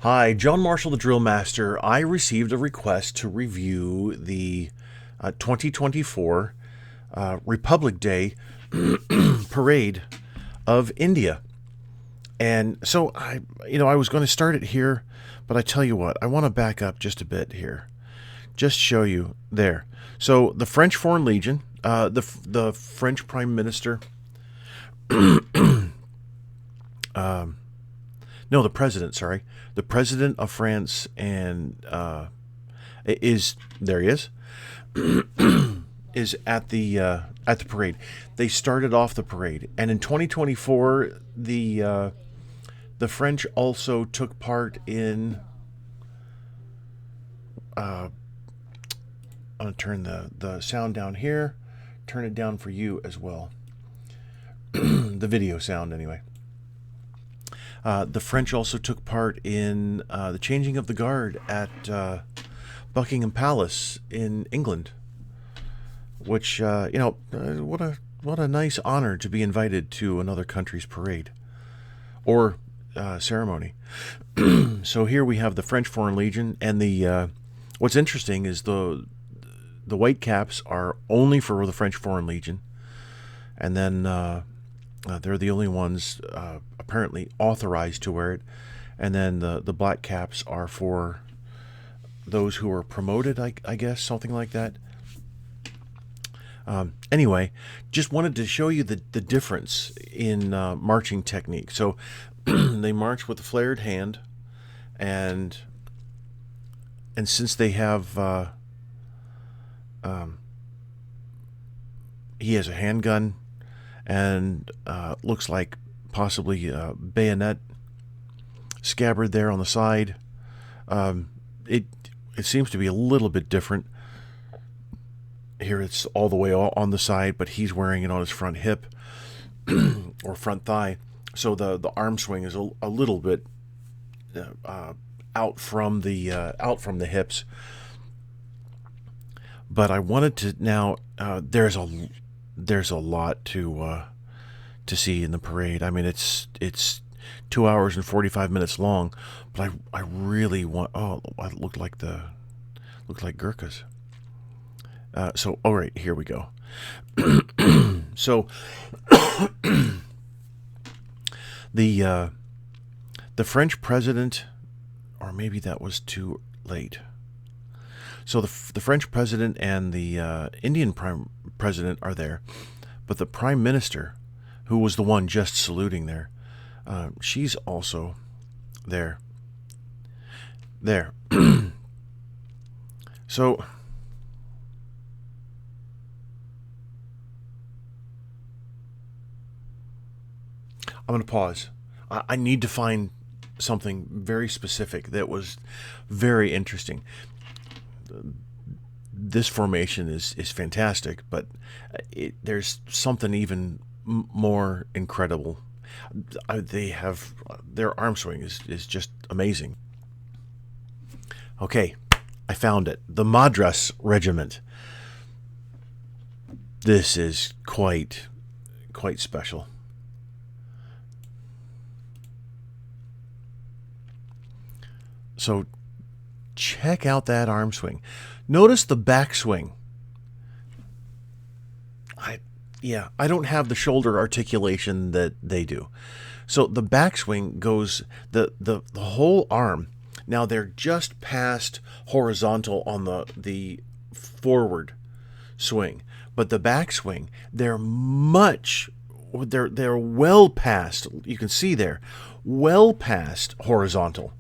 Hi, John Marshall, the Drill Master. I received a request to review the 2024 Republic Day parade of India. And so I was going to start it here, but I tell you what, I want to back up just a bit here, just show you there. So the French Foreign Legion, the French Prime Minister, no, the president, sorry, the president of France, and is there he is at the parade. They started off the parade, and in 2024, the French also took part in. I'm gonna turn the sound down here, turn it down for you as well. The video sound, anyway. The French also took part in the changing of the guard at Buckingham Palace in England, which what a nice honor to be invited to another country's parade or ceremony. So here we have the French Foreign Legion, and the what's interesting is the white caps are only for the French Foreign Legion, and then they're the only ones apparently authorized to wear it, and then the black caps are for those who are promoted, I guess, something like that. Anyway, just wanted to show you the difference in marching technique. So they march with a flared hand, and since they have he has a handgun and looks like possibly a bayonet scabbard there on the side. It seems to be a little bit different. Here it's all the way on the side, but he's wearing it on his front hip or front thigh. So the arm swing is a little bit out from the hips. But I wanted to now. There's a lot to see in the parade. I mean, it's 2 hours and 45 minutes long, but I really want. Oh, it looked like Gurkhas. So, all right, here we go. So, the French president, or maybe that was too late. So the French president and the Indian prime president are there, but the prime minister, who was the one just saluting there, she's also there. There. So I'm going to pause. I need to find something very specific that was very interesting. This formation is fantastic, but there's something even more incredible. They have their arm swing is just amazing. Okay, I found it. The Madras Regiment. This is quite special. So check out that arm swing. Notice the back swing. I don't have the shoulder articulation that they do. So the backswing goes the whole arm. Now they're just past horizontal on the forward swing, but the backswing they're well past. You can see there, well past horizontal.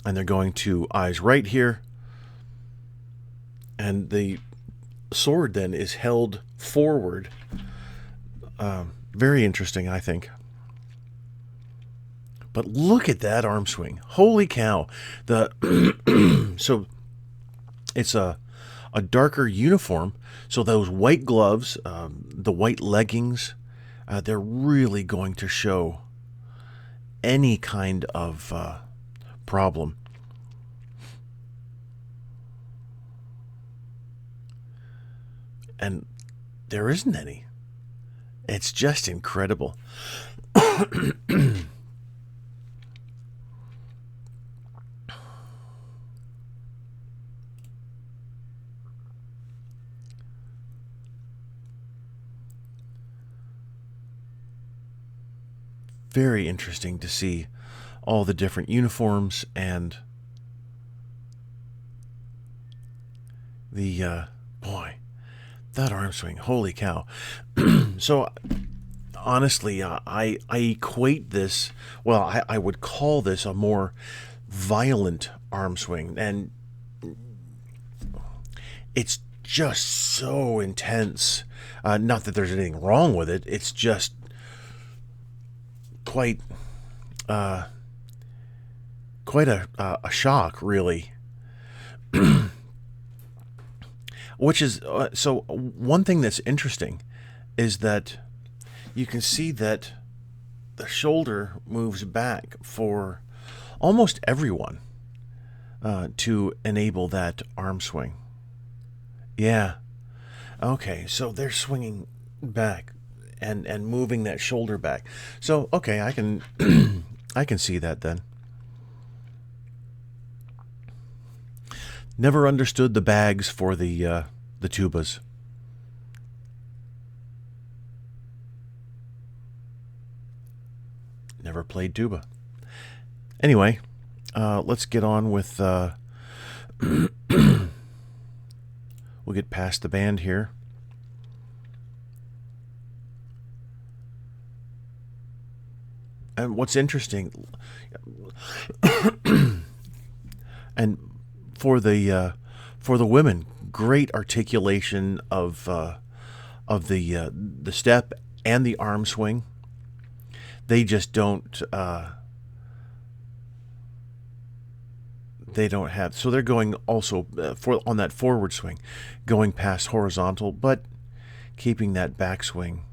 And they're going to eyes right here, and the sword then is held forward. Very interesting, I think. But look at that arm swing! Holy cow! So it's a darker uniform. So those white gloves, the white leggings, they're really going to show any kind of problem. And there isn't any. It's just incredible. very interesting to see all the different uniforms and the boy, that arm swing, holy cow. So honestly, I equate this, well, I would call this a more violent arm swing, and it's just so intense. Not that there's anything wrong with it, it's just quite a shock, really. Which is, so one thing that's interesting is that you can see that the shoulder moves back for almost everyone to enable that arm swing. Yeah. Okay, so they're swinging back and moving that shoulder back. So, okay, I can I can see that then. Never understood the bags for the tubas. Never played tuba. Anyway, let's get on with. We'll get past the band here. And what's interesting, and for the women, great articulation of the step and the arm swing. They just don't. They don't have. So they're going also on that forward swing, going past horizontal, but keeping that back swing.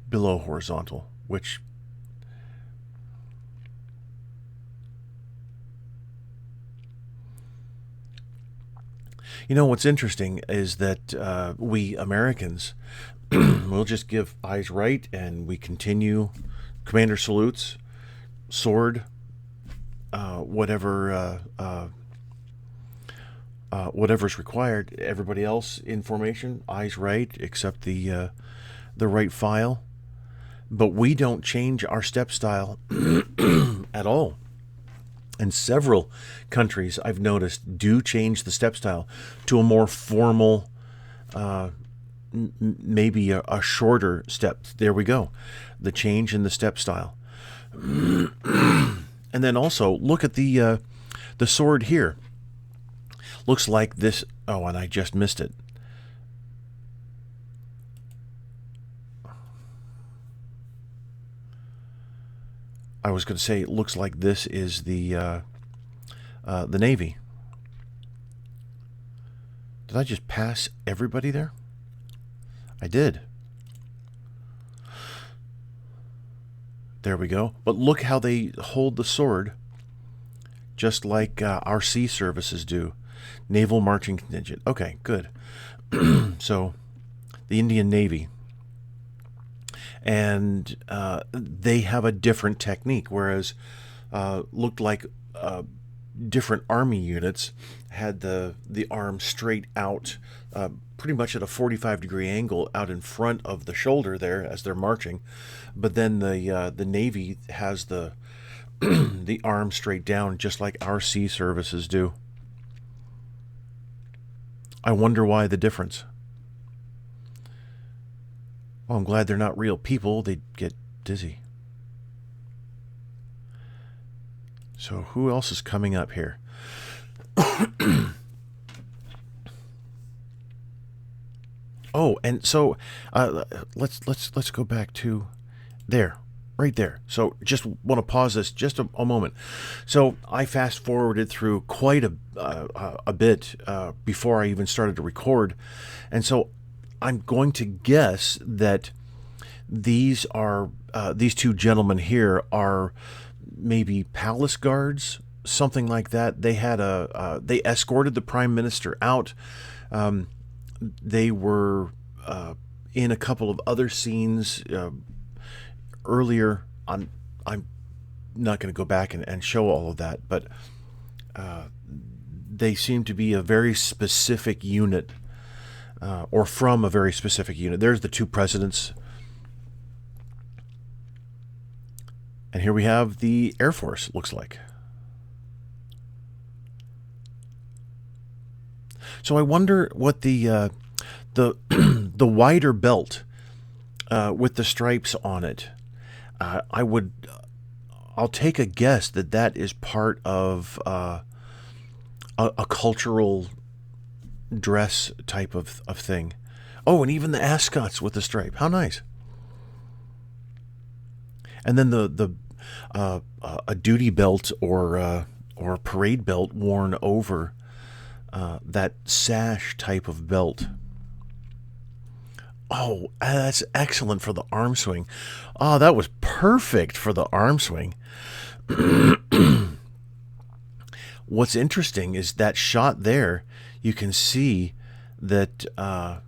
Below horizontal, which what's interesting is that we Americans we'll just give eyes right and we continue commander salutes, sword, whatever's required. Everybody else in formation, eyes right, except the right file. But we don't change our step style at all. And several countries, I've noticed, do change the step style to a more formal, maybe a shorter step. There we go. The change in the step style. And then also, look at the sword here. Looks like this. Oh, and I just missed it. I was going to say it looks like this is the Navy. Did I just pass everybody there? I did. There we go. But look how they hold the sword, just like our sea services do. Naval Marching Contingent. Okay, good. So, the Indian Navy. And they have a different technique, whereas looked like different army units had the arm straight out, pretty much at a 45-degree angle out in front of the shoulder there as they're marching. But then the Navy has the the arm straight down, just like our sea services do. I wonder why the difference. Well, I'm glad they're not real people. They'd get dizzy. So who else is coming up here? Oh, and so let's go back to there, right there. So just want to pause this just a moment. So I fast forwarded through quite a bit before I even started to record, and so I'm going to guess that these two gentlemen here are maybe palace guards, something like that. They had they escorted the prime minister out. They were in a couple of other scenes earlier. I'm not going to go back and show all of that, but they seem to be a very specific unit. or from a very specific unit. There's the two presidents. And here we have the Air Force, looks like. So I wonder what the the wider belt with the stripes on it. I'll take a guess that that is part of a cultural dress type of thing. Oh, and even the ascots with the stripe. How nice. And then a duty belt or a parade belt worn over that sash type of belt. Oh, that's excellent for the arm swing. Oh, that was perfect for the arm swing. What's interesting is that shot there, you can see that while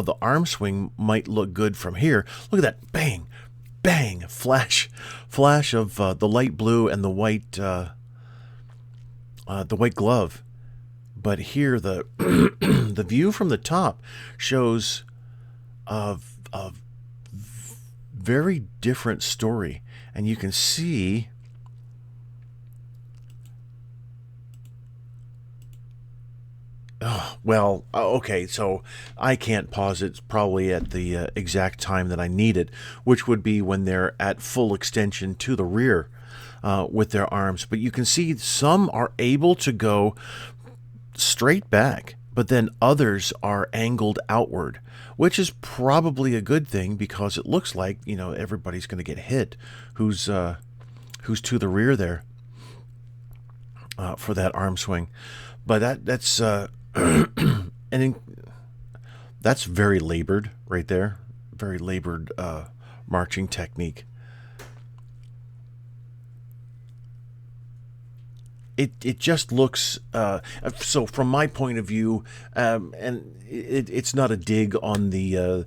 the arm swing might look good from here, look at that bang, bang, flash of the light blue and the white glove. But here the the view from the top shows a very different story, and you can see okay, so I can't pause it. It's probably at the exact time that I need it, which would be when they're at full extension to the rear with their arms. But you can see some are able to go straight back, but then others are angled outward, which is probably a good thing because it looks like, you know, everybody's going to get hit who's to the rear there for that arm swing. But that's that's very labored right there, very labored marching technique. It just looks so from my point of view, and it's not a dig on the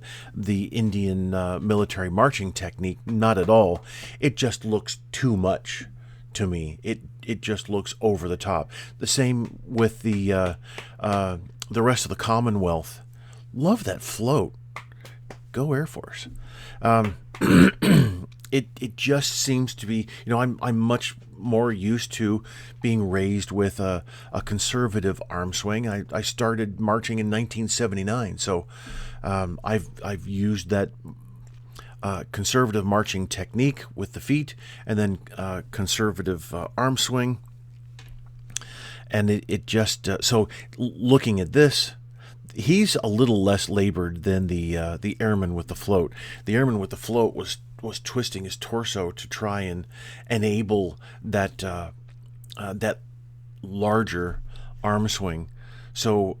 Indian military marching technique, not at all. It just looks too much to me. It just looks over the top. The same with the rest of the Commonwealth. Love that float. Go Air Force. It just seems to be, you know, I'm much more used to being raised with a conservative arm swing. I started marching in 1979, so I've used that conservative marching technique with the feet, and then conservative arm swing. And it just so looking at this, he's a little less labored than the airman with the float. The airman with the float was twisting his torso to try and enable that that larger arm swing. So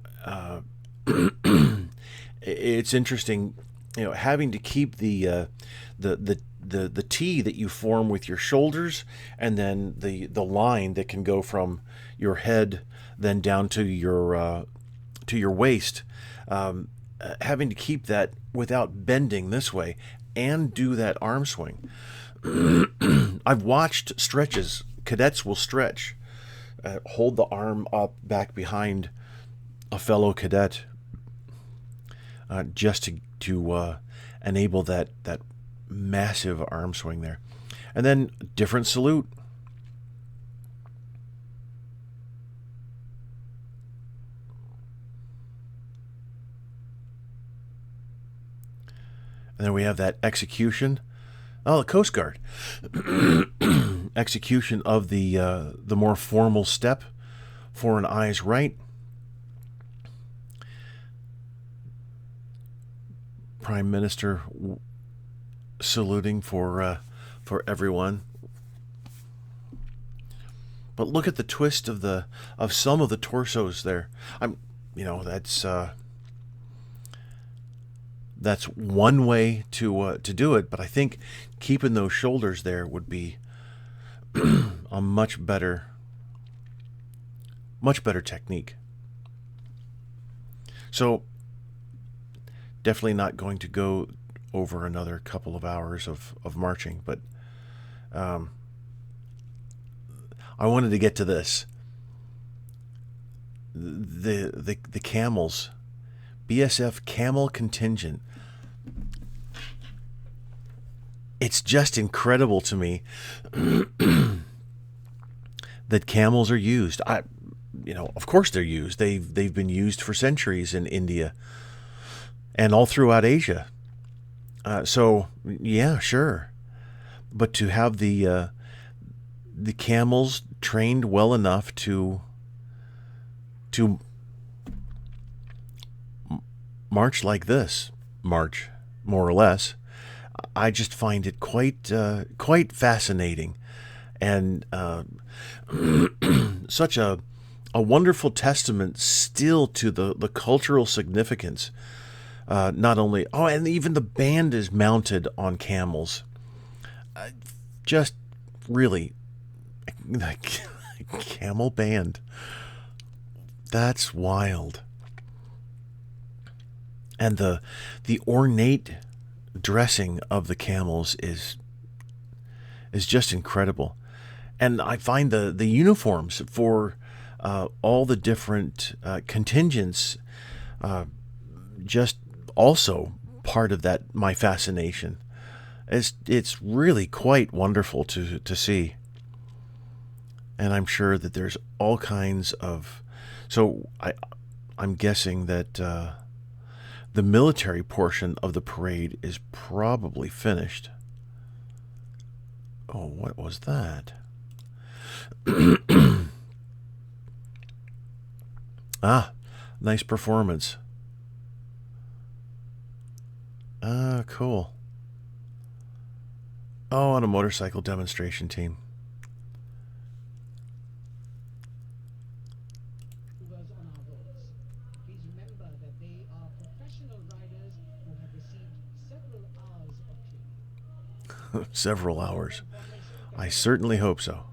it's interesting, you know, having to keep the T that you form with your shoulders, and then the line that can go from your head then down to your waist. Having to keep that without bending this way and do that arm swing. I've watched stretches. Cadets will stretch, hold the arm up back behind a fellow cadet, just to enable that massive arm swing there. And then different salute. And then we have that execution. Oh, the Coast Guard. Execution of the more formal step, for an eyes right. Prime Minister saluting for everyone. But look at the twist of some of the torsos there. That's one way to do it, but I think keeping those shoulders there would be a much better technique. So definitely not going to go over another couple of hours of marching, but I wanted to get to this. the camels, BSF Camel Contingent. It's just incredible to me that camels are used. Of course they're used. They've been used for centuries in India and all throughout Asia. So yeah, sure. But to have the camels trained well enough to march like this, more or less, I just find it quite fascinating, and such a wonderful testament still to the cultural significance. Not only, and even the band is mounted on camels. Just really, camel band. That's wild. And the ornate dressing of the camels is just incredible. And I find the uniforms for all the different contingents just also part of that, my fascination. It's really quite wonderful to see. And I'm sure that there's all kinds of... So I'm guessing that the military portion of the parade is probably finished. Oh, what was that? Nice performance. Cool. Oh, on a motorcycle demonstration team. Please remember that they are professional riders who have received several hours of training. Several hours. I certainly hope so.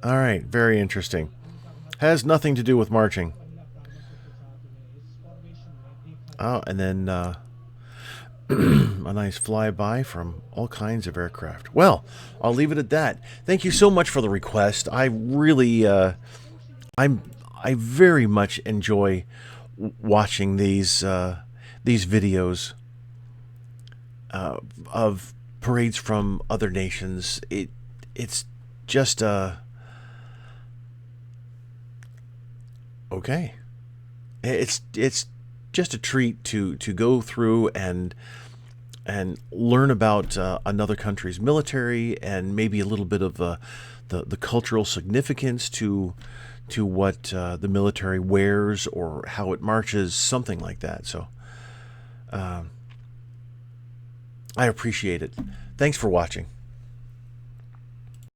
All right, very interesting. Has nothing to do with marching. Oh, and then a nice flyby from all kinds of aircraft. Well, I'll leave it at that. Thank you so much for the request. I really, I very much enjoy watching these videos of parades from other nations. It's just okay. It's just a treat to go through and learn about another country's military, and maybe a little bit of the cultural significance to what the military wears or how it marches, something like that. So I appreciate it. Thanks for watching.